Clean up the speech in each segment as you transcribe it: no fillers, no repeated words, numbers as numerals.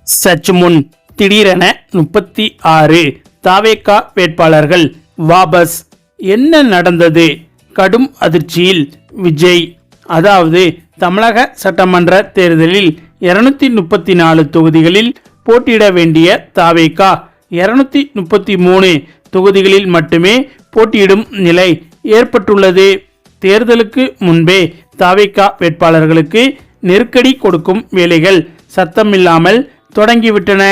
சற்று முன் திடீரென 36 தாவேகா வேட்பாளர்கள் வாபஸ். என்ன நடந்தது? கடும் அதிர்ச்சியில் விஜய். அதாவது தமிழக சட்டமன்ற தேர்தலில் 234 தொகுதிகளில் போட்டியிட வேண்டிய தாவேகா 233 தொகுதிகளில் மட்டுமே போட்டியிடும் நிலை ஏற்பட்டுள்ளது. தேர்தலுக்கு முன்பே தாவேகா வேட்பாளர்களுக்கு நெருக்கடி கொடுக்கும் வேலைகள் சத்தமில்லாமல் தொடங்கிவிட்டன.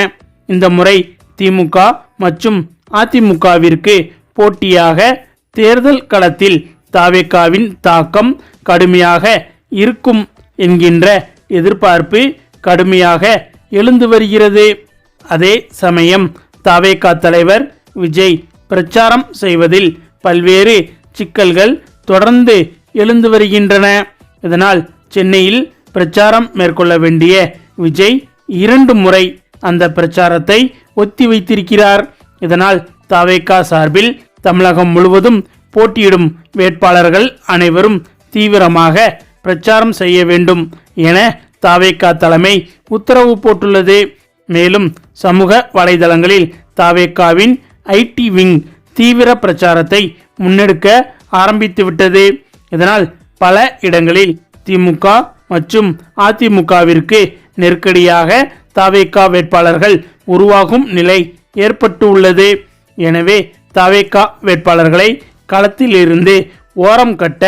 இந்த முறை திமுக மற்றும் அதிமுகவிற்கு போட்டியாக தேர்தல் களத்தில் தாவேகாவின் தாக்கம் கடுமையாக இருக்கும் என்கின்ற எதிர்பார்ப்பு கடுமையாக எழுந்து வருகிறது. அதே சமயம் தாவேகா தலைவர் விஜய் பிரச்சாரம் செய்வதில் பல்வேறு சிக்கல்கள் தொடர்ந்து எழுந்து வருகின்றன. இதனால் சென்னையில் பிரச்சாரம் மேற்கொள்ள வேண்டிய விஜய் 2 முறை அந்த பிரச்சாரத்தை ஒத்தி வைத்திருக்கிறார். இதனால் தாவேகா சார்பில் தமிழகம் முழுவதும் போட்டியிடும் வேட்பாளர்கள் அனைவரும் தீவிரமாக பிரச்சாரம் செய்ய வேண்டும் என தாவேகா தலைமை உத்தரவு போட்டுள்ளது. மேலும் சமூக வலைதளங்களில் தாவேகாவின் ஐடி விங் தீவிர பிரச்சாரத்தை முன்னெடுக்க ஆரம்பித்துவிட்டது. இதனால் பல இடங்களில் திமுக மற்றும் அதிமுகவிற்கு நெருக்கடியாக தாவேகா வேட்பாளர்கள் உருவாகும் நிலை ஏற்பட்டு உள்ளது. எனவே தாவேகா வேட்பாளர்களை களத்தில் இருந்து ஓரம் கட்ட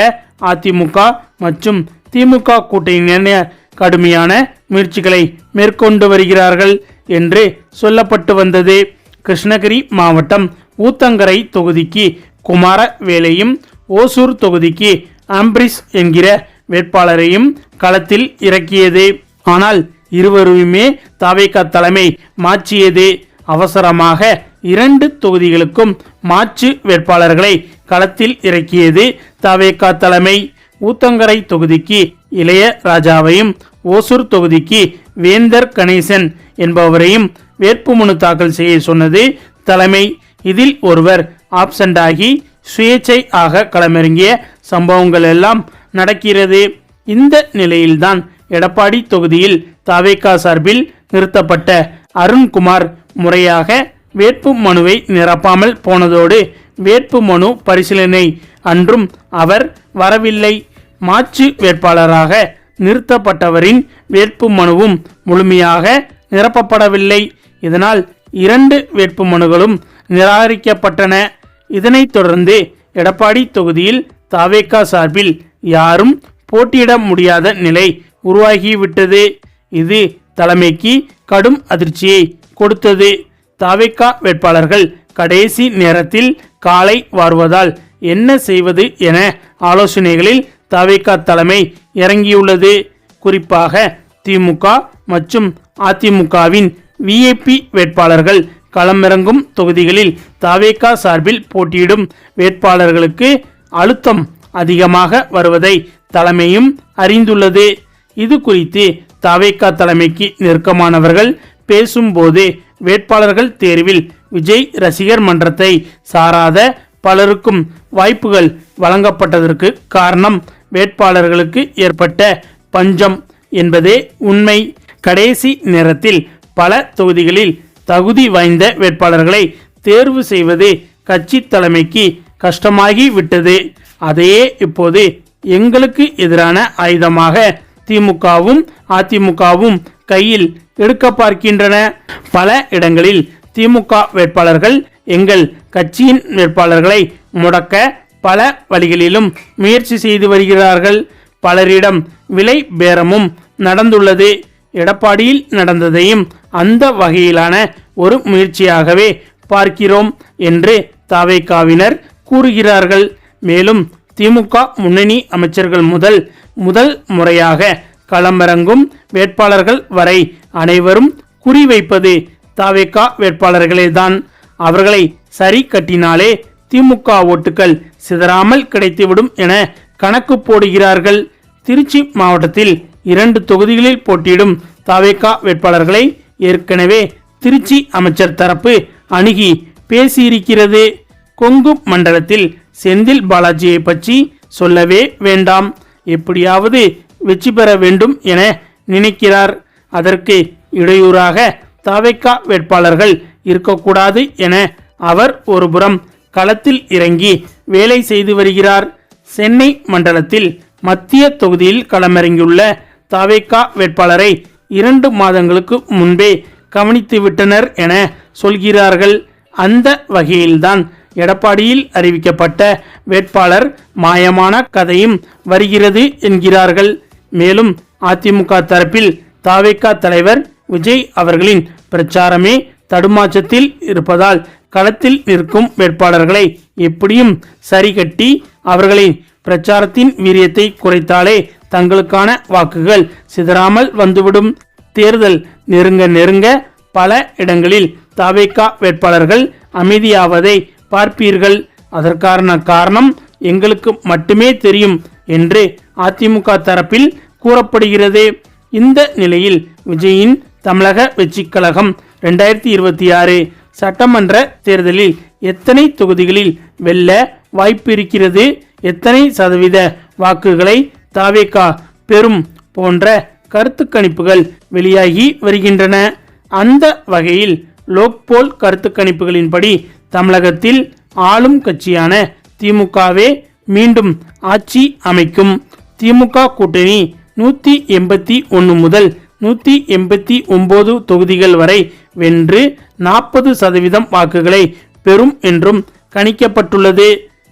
அதிமுக மற்றும் திமுக கூட்டணியினர் கடுமையான முயற்சிகளை மேற்கொண்டு வருகிறார்கள் என்று சொல்லப்பட்டு வந்தது. கிருஷ்ணகிரி மாவட்டம் ஊத்தங்கரை தொகுதிக்கு குமாரவேலையும், ஓசூர் தொகுதிக்கு ஆம்பிரிஸ் என்கிற வேட்பாளரையும் களத்தில் இறக்கியது. ஆனால் இருவருமே தாவேகா தலைமை மாற்றியது. அவசரமாக 2 தொகுதிகளுக்கும் மாற்று வேட்பாளர்களை களத்தில் இறக்கியது தாவேகா தலைமை. ஊத்தங்கரை தொகுதிக்கு இளையராஜாவையும், ஓசூர் தொகுதிக்கு வேந்தர் கணேசன் என்பவரையும் வேட்புமனு தாக்கல் செய்ய சொன்னது தலைமை. இதில் ஒருவர் ஆப்சென்ட் ஆகி சுயேச்சை ஆக களமிறங்கிய சம்பவங்கள் எல்லாம் நடக்கிறது. இந்த நிலையில்தான் எடப்பாடி தொகுதியில் தாவேகா சார்பில் நிறுத்தப்பட்ட அருண்குமார் முறையாக வேட்பு மனுவை நிரப்பாமல் போனதோடு வேட்பு மனு பரிசீலனை அன்றும் அவர் வரவில்லை. மாற்று வேட்பாளராக நிறுத்தப்பட்டவரின் வேட்பு மனுவும் முழுமையாக நிரப்பப்படவில்லை. இதனால் 2 வேட்பு மனுகளும் நிராகரிக்கப்பட்டன. இதனைத் தொடர்ந்து எடப்பாடி தொகுதியில் தாவேகா சார்பில் யாரும் போட்டியிட முடியாத நிலை உருவாகிவிட்டது. இது தலைமைக்கு கடும் அதிர்ச்சியை கொடுத்தது. தாவேகா வேட்பாளர்கள் கடைசி நேரத்தில் காலை வாருவதால் என்ன செய்வது என ஆலோசனைகளில் தாவேகா தலைமை இறங்கியுள்ளது. குறிப்பாக திமுக மற்றும் அதிமுகவின் விஐபி வேட்பாளர்கள் களமிறங்கும் தொகுதிகளில் தாவேகா சார்பில் போட்டியிடும் வேட்பாளர்களுக்கு அழுத்தம் அதிகமாக வருவதை தலைமையும் அறிந்துள்ளது. இது குறித்து தாவேகா தலைமைக்கு நெருக்கமானவர்கள் பேசும்போது வேட்பாளர்கள் தேர்வில் விஜய் ரசிகர் மன்றத்தை சாராத பலருக்கும் வாய்ப்புகள் வழங்கப்பட்டதற்கு காரணம் வேட்பாளர்களுக்கு ஏற்பட்ட பஞ்சம் என்பதே உண்மை. கடைசி நேரத்தில் பல தொகுதிகளில் தகுதி வாய்ந்த வேட்பாளர்களை தேர்வு செய்வது கட்சி தலைமைக்கு கஷ்டமாகி விட்டது. அதையே இப்போது எங்களுக்கு எதிரான ஆயுதமாக திமுகவும் அதிமுகவும் கையில் எடுக்க பார்க்கின்றன. பல இடங்களில் திமுக வேட்பாளர்கள் எங்கள் கட்சியின் வேட்பாளர்களை முடக்க பல வழிகளிலும் முயற்சி செய்து வருகிறார்கள். பலரிடம் விலை பேரமும் நடந்துள்ளது. எடப்பாடியில் நடந்ததையும் அந்த வகையிலான ஒரு முயற்சியாகவே பார்க்கிறோம் என்று தாவேகாவினர் கூறுகிறார்கள். மேலும் திமுக முன்னணி அமைச்சர்கள் முதல் முறையாக களமிறங்கும் வேட்பாளர்கள் வரை அனைவரும் குறிவைப்பது தாவேகா வேட்பாளர்களே தான். அவர்களை சரி கட்டினாலே திமுக ஓட்டுகள் சிதறாமல் கிடைத்துவிடும் என கணக்கு போடுகிறார்கள். திருச்சி மாவட்டத்தில் 2 தொகுதிகளில் போட்டியிடும் தாவேகா வேட்பாளர்களை ஏற்கனவே திருச்சி அமைச்சர் தரப்பு அணுகி பேசியிருக்கிறது. கொங்கு மண்டலத்தில் செந்தில் பாலாஜியை பற்றி சொல்லவே வேண்டாம். எப்படியாவது வெற்றி பெற வேண்டும் என நினைக்கிறார். அதற்கு இடையூறாக தவேகா வேட்பாளர்கள் இருக்கக்கூடாது என அவர் ஒருபுறம் களத்தில் இறங்கி வேலை செய்து வருகிறார். சென்னை மண்டலத்தில் மத்திய தொகுதியில் களமிறங்கியுள்ள தவேகா வேட்பாளரை 2 மாதங்களுக்கு முன்பே கவனித்து விட்டனர் என சொல்கிறார்கள். அந்த வகையில்தான் எடப்பாடியில் அறிவிக்கப்பட்ட வேட்பாளர் மாயமான கதையும் வருகிறது என்கிறார்கள். மேலும் அதிமுக தரப்பில் தவேகா தலைவர் விஜய் அவர்களின் பிரச்சாரமே தடுமாற்றத்தில் இருப்பதால் களத்தில் நிற்கும் வேட்பாளர்களை எப்படியும் சரிகட்டி அவர்களின் பிரச்சாரத்தின் வீரியத்தை குறைத்தாலே தங்களுக்கான வாக்குகள் சிதறாமல் வந்துவிடும். தேர்தல் நெருங்க பல இடங்களில் தவேகா வேட்பாளர்கள் அமைதியாவதை பார்ப்பீர்கள். அதற்கான காரணம் எங்களுக்கு மட்டுமே தெரியும் என்று அதிமுக தரப்பில் கூறப்படுகிறது. இந்த நிலையில் விஜயின் தமிழக வெற்றிக் கழகம் 2026 சட்டமன்ற தேர்தலில் எத்தனை தொகுதிகளில் வெல்ல வாய்ப்பு இருக்கிறது, எத்தனை சதவீத வாக்குகளை தவேகா பெறும் போன்ற கருத்து கணிப்புகள் வெளியாகி வருகின்றன. அந்த வகையில் லோக்போல் கருத்து கணிப்புகளின்படி தமிழகத்தில் ஆளும் கட்சியான திமுகவே மீண்டும் ஆட்சி அமைக்கும். திமுக கூட்டணி 181 முதல் 189 தொகுதிகள் வரை வென்று 40% வாக்குகளை பெறும் என்றும் கணிக்கப்பட்டுள்ளது.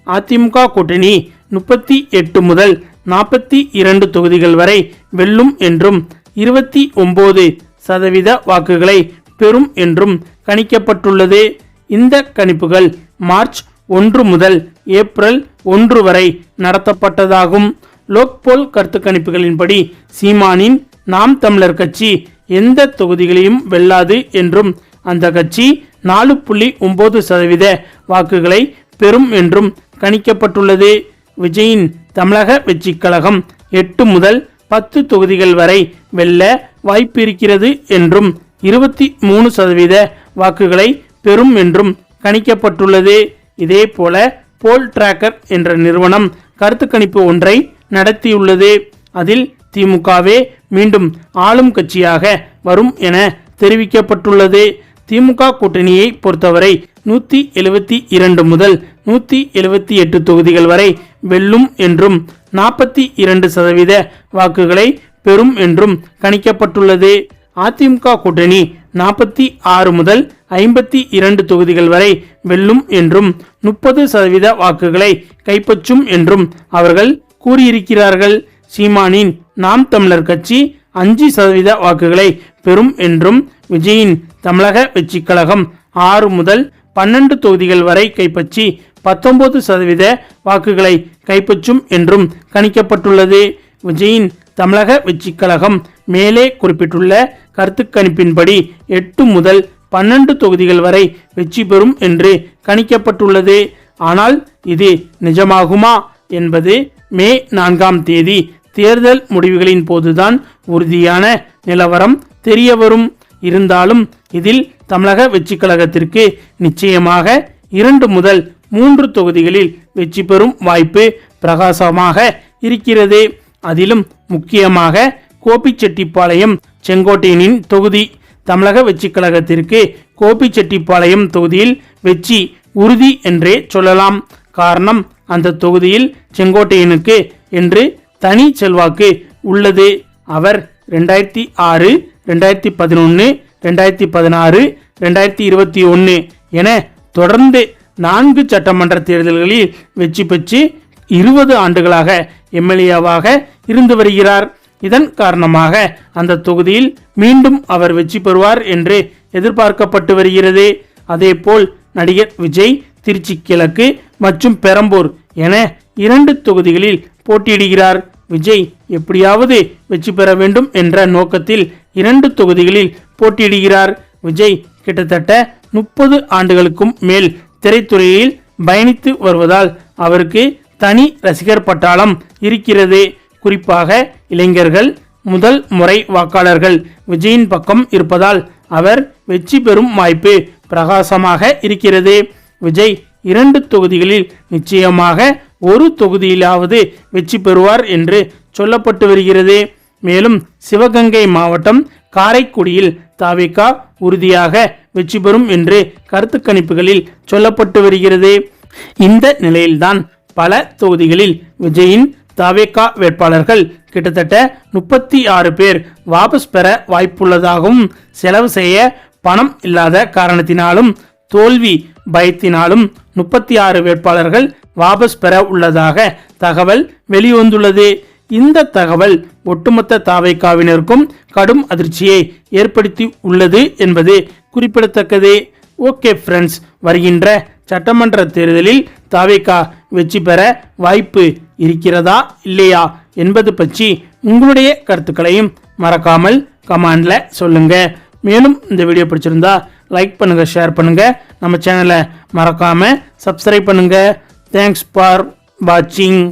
அதிமுக கூட்டணி 38 முதல் 42 தொகுதிகள் வரை வெல்லும் என்றும் 29% வாக்குகளை பெறும் என்றும் கணிக்கப்பட்டுள்ளது. இந்த கணிப்புகள் மார்ச் 1 முதல் ஏப்ரல் 1 வரை நடத்தப்பட்டதாகும். லோக்போல் கருத்து கணிப்புகளின்படி சீமானின் நாம் தமிழர் கட்சி எந்த தொகுதிகளையும் வெல்லாது என்றும் அந்த கட்சி 4.9% வாக்குகளை பெறும் என்றும் கணிக்கப்பட்டுள்ளது. விஜயின் தமிழக வெற்றிக் கழகம் 8 முதல் 10 தொகுதிகள் வரை வெல்ல வாய்ப்பு இருக்கிறது என்றும் 23% வாக்குகளை பெறும் என்றும் கணிக்கப்பட்டுள்ளது. இதேபோல போல் டிராக்கர் என்ற நிறுவனம் கருத்து கணிப்பு ஒன்றை நடத்தியுள்ளது. அதில் திமுகவே மீண்டும் ஆளும் கட்சியாக வரும் என தெரிவிக்கப்பட்டுள்ளது. திமுக கூட்டணியை பொறுத்தவரை 172 முதல் 178 தொகுதிகள் வரை வெல்லும் என்றும் 42% வாக்குகளை பெறும் என்றும் கணிக்கப்பட்டுள்ளது. அதிமுக கூட்டணி 46 முதல் 52 தொகுதிகள் வரை வெல்லும் என்றும் 30% வாக்குகளை கைப்பற்றும் என்றும் அவர்கள் கூறியிருக்கிறார்கள். சீமானின் நாம் தமிழர் கட்சி 5% வாக்குகளை பெறும் என்றும் விஜயின் தமிழக வெற்றிக் கழகம் 6 முதல் 12 தொகுதிகள் வரை கைப்பற்றி 19% வாக்குகளை கைப்பற்றும் என்றும் கணிக்கப்பட்டுள்ளது. விஜயின் தமிழக வெற்றிக் கழகம் மேலே குறிப்பிட்டுள்ள கருத்து கணிப்பின்படி 8 முதல் 12 தொகுதிகள் வரை வெற்றி பெறும் என்று கணிக்கப்பட்டுள்ளது. ஆனால் இது நிஜமாகுமா என்பது மே 4ஆம் தேதி தேர்தல் முடிவுகளின் போதுதான் உறுதியான நிலவரம் தெரியவரும். இருந்தாலும் இதில் தமிழக வெற்றிக் கழகத்திற்கு நிச்சயமாக 2 முதல் 3 தொகுதிகளில் வெற்றி பெறும் வாய்ப்பு பிரகாசமாக இருக்கிறது. அதிலும் முக்கியமாக கோபிச்செட்டிப்பாளையம் செங்கோட்டையனின் தொகுதி. தமிழக வெற்றிக் கழகத்திற்கு கோபிச்செட்டிப்பாளையம் தொகுதியில் வெற்றி உறுதி என்றே சொல்லலாம். காரணம், அந்த தொகுதியில் செங்கோட்டையனுக்கு என்று தனி செல்வாக்கு உள்ளது. அவர் 2006, 2011, 2016, 2021 என தொடர்ந்து 4 சட்டமன்ற தேர்தல்களில் வெற்றி பெற்று 20 ஆண்டுகளாக எம்எல்ஏவாக இருந்து வருகிறார். இதன் காரணமாக அந்த தொகுதியில் மீண்டும் அவர் வெற்றி பெறுவார் என்று எதிர்பார்க்கப்பட்டு வருகிறது. அதேபோல் நடிகர் விஜய் திருச்சி கிழக்கு மற்றும் பெரம்பூர் என 2 தொகுதிகளில் போட்டியிடுகிறார். விஜய் எப்படியாவது வெற்றி பெற வேண்டும் என்ற நோக்கத்தில் 2 தொகுதிகளில் போட்டியிடுகிறார். விஜய் கிட்டத்தட்ட 30 ஆண்டுகளுக்கும் மேல் திரைத்துறையில் பயணித்து வருவதால் அவருக்கு தனி ரசிகர் பட்டாளம் இருக்கிறது. குறிப்பாக இளைஞர்கள், முதல் முறை வாக்காளர்கள் விஜயின் பக்கம் இருப்பதால் அவர் வெற்றி பெறும் வாய்ப்பு பிரகாசமாக இருக்கிறது. விஜய் 2 தொகுதிகளில் நிச்சயமாக ஒரு தொகுதியிலாவது வெற்றி பெறுவார் என்று சொல்லப்பட்டு வருகிறது. மேலும் சிவகங்கை மாவட்டம் காரைக்குடியில் தாவேகா உறுதியாக வெற்றி பெறும் என்று கருத்து கணிப்புகளில் சொல்லப்பட்டு வருகிறது. இந்த நிலையில்தான் பல தொகுதிகளில் விஜயின் தாவேகா வேட்பாளர்கள் கிட்டத்தட்ட 36 பேர் வாபஸ் பெற வாய்ப்புள்ளதாகவும், செலவு செய்ய பணம் இல்லாத காரணத்தினாலும் தோல்வி பயத்தினாலும் 36 வேட்பாளர்கள் வாபஸ் பெற உள்ளதாக தகவல் வெளிவந்துள்ளது. இந்த தகவல் ஒட்டுமொத்த தாவேகாவினருக்கும் கடும் அதிர்ச்சியை ஏற்படுத்தி உள்ளது என்பது குறிப்பிடத்தக்கது. ஓகே ஃப்ரெண்ட்ஸ், வருகின்ற சட்டமன்ற தேர்தலில் தாவேகா வெற்றி பெற வாய்ப்பு இருக்கிறதா இல்லையா என்பது பற்றி உங்களுடைய கருத்துக்களையும் மறக்காமல் கமெண்ட்ல சொல்லுங்க. மேலும் இந்த வீடியோ பிடிச்சிருந்தா லைக் பண்ணுங்க, ஷேர் பண்ணுங்க, நம்ம சேனலை மறக்காம சப்ஸ்கிரைப் பண்ணுங்க. தேங்க்ஸ் ஃபார் வாட்சிங்.